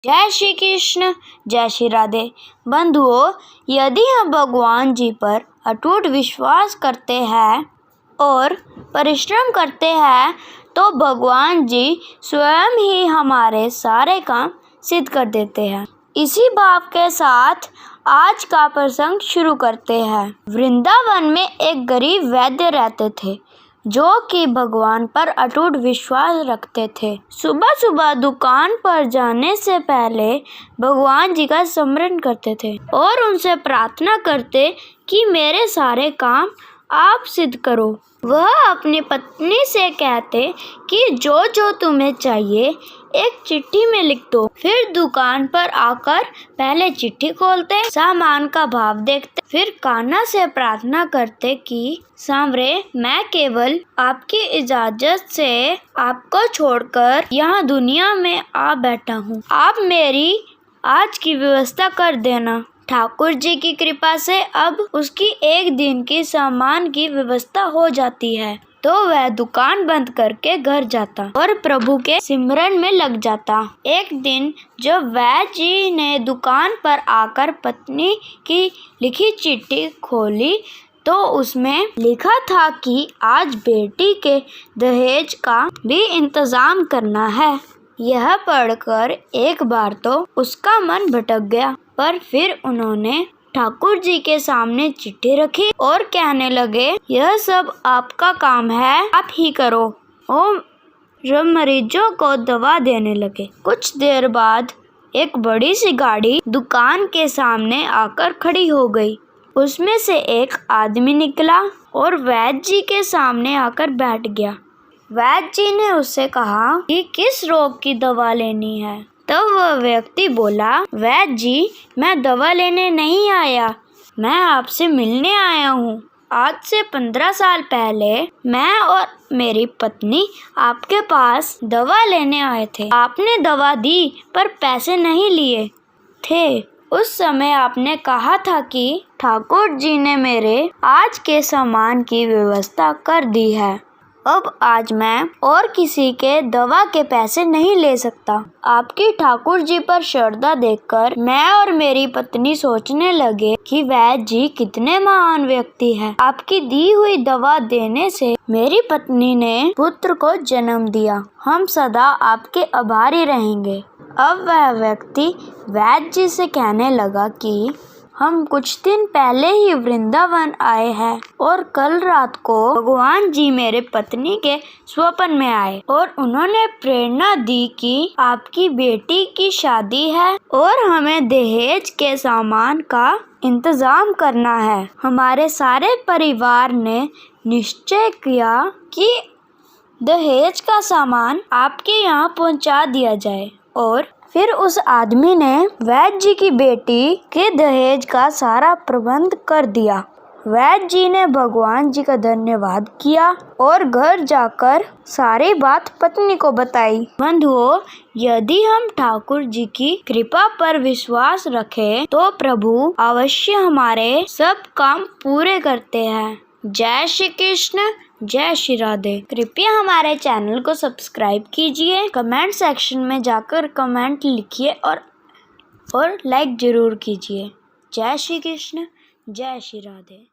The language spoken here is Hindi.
जय श्री कृष्ण, जय श्री राधे। बंधुओं, यदि हम भगवान जी पर अटूट विश्वास करते हैं और परिश्रम करते हैं तो भगवान जी स्वयं ही हमारे सारे काम सिद्ध कर देते हैं। इसी भाव के साथ आज का प्रसंग शुरू करते हैं। वृंदावन में एक गरीब वैद्य रहते थे जो कि भगवान पर अटूट विश्वास रखते थे। सुबह सुबह दुकान पर जाने से पहले भगवान जी का स्मरण करते थे और उनसे प्रार्थना करते कि मेरे सारे काम आप सिद्ध करो। वह अपनी पत्नी से कहते कि जो जो तुम्हें चाहिए एक चिट्ठी में लिख दो। फिर दुकान पर आकर पहले चिट्ठी खोलते, सामान का भाव देखते, फिर कान्हा से प्रार्थना करते कि सांवरे, मैं केवल आपकी इजाजत से आपको छोड़कर यहाँ दुनिया में आ बैठा हूँ। आप मेरी आज की व्यवस्था कर देना। ठाकुर जी की कृपा से अब उसकी एक दिन की सामान की व्यवस्था हो जाती है तो वह दुकान बंद करके घर जाता और प्रभु के सिमरन में लग जाता। एक दिन जब वैद्य जी ने दुकान पर आकर पत्नी की लिखी चिट्ठी खोली तो उसमें लिखा था कि आज बेटी के दहेज का भी इंतजाम करना है। यह पढ़कर एक बार तो उसका मन भटक गया, पर फिर उन्होंने ठाकुर जी के सामने चिट्ठी रखी और कहने लगे, यह सब आपका काम है, आप ही करो। और जब मरीजों को दवा देने लगे। कुछ देर बाद एक बड़ी सी गाड़ी दुकान के सामने आकर खड़ी हो गई। उसमें से एक आदमी निकला और वैद्य जी के सामने आकर बैठ गया। वैद्य जी ने उससे कहा कि किस रोग की दवा लेनी है। तब वह व्यक्ति बोला, वैद्य जी, मैं दवा लेने नहीं आया, मैं आपसे मिलने आया हूँ। आज से 15 साल पहले मैं और मेरी पत्नी आपके पास दवा लेने आए थे। आपने दवा दी पर पैसे नहीं लिए थे। उस समय आपने कहा था कि ठाकुर जी ने मेरे आज के सामान की व्यवस्था कर दी है। अब आज मैं और किसी के दवा के पैसे नहीं ले सकता। आपकी ठाकुर जी पर श्रद्धा देखकर मैं और मेरी पत्नी सोचने लगे कि वैद्य जी कितने महान व्यक्ति हैं। आपकी दी हुई दवा देने से मेरी पत्नी ने पुत्र को जन्म दिया। हम सदा आपके आभारी रहेंगे। अब वह व्यक्ति वैद्य जी से कहने लगा कि हम कुछ दिन पहले ही वृंदावन आए हैं और कल रात को भगवान जी मेरे पत्नी के स्वप्न में आए और उन्होंने प्रेरणा दी कि आपकी बेटी की शादी है और हमें दहेज के सामान का इंतजाम करना है। हमारे सारे परिवार ने निश्चय किया कि दहेज का सामान आपके यहाँ पहुँचा दिया जाए और फिर उस आदमी ने वैद्य जी की बेटी के दहेज का सारा प्रबंध कर दिया। वैद्य जी ने भगवान जी का धन्यवाद किया और घर जाकर सारी बात पत्नी को बताई। बंधुओं, यदि हम ठाकुर जी की कृपा पर विश्वास रखें तो प्रभु अवश्य हमारे सब काम पूरे करते हैं। जय श्री कृष्ण, जय श्री राधे। कृपया हमारे चैनल को सब्सक्राइब कीजिए, कमेंट सेक्शन में जाकर कमेंट लिखिए और लाइक जरूर कीजिए। जय श्री कृष्ण, जय श्री राधे।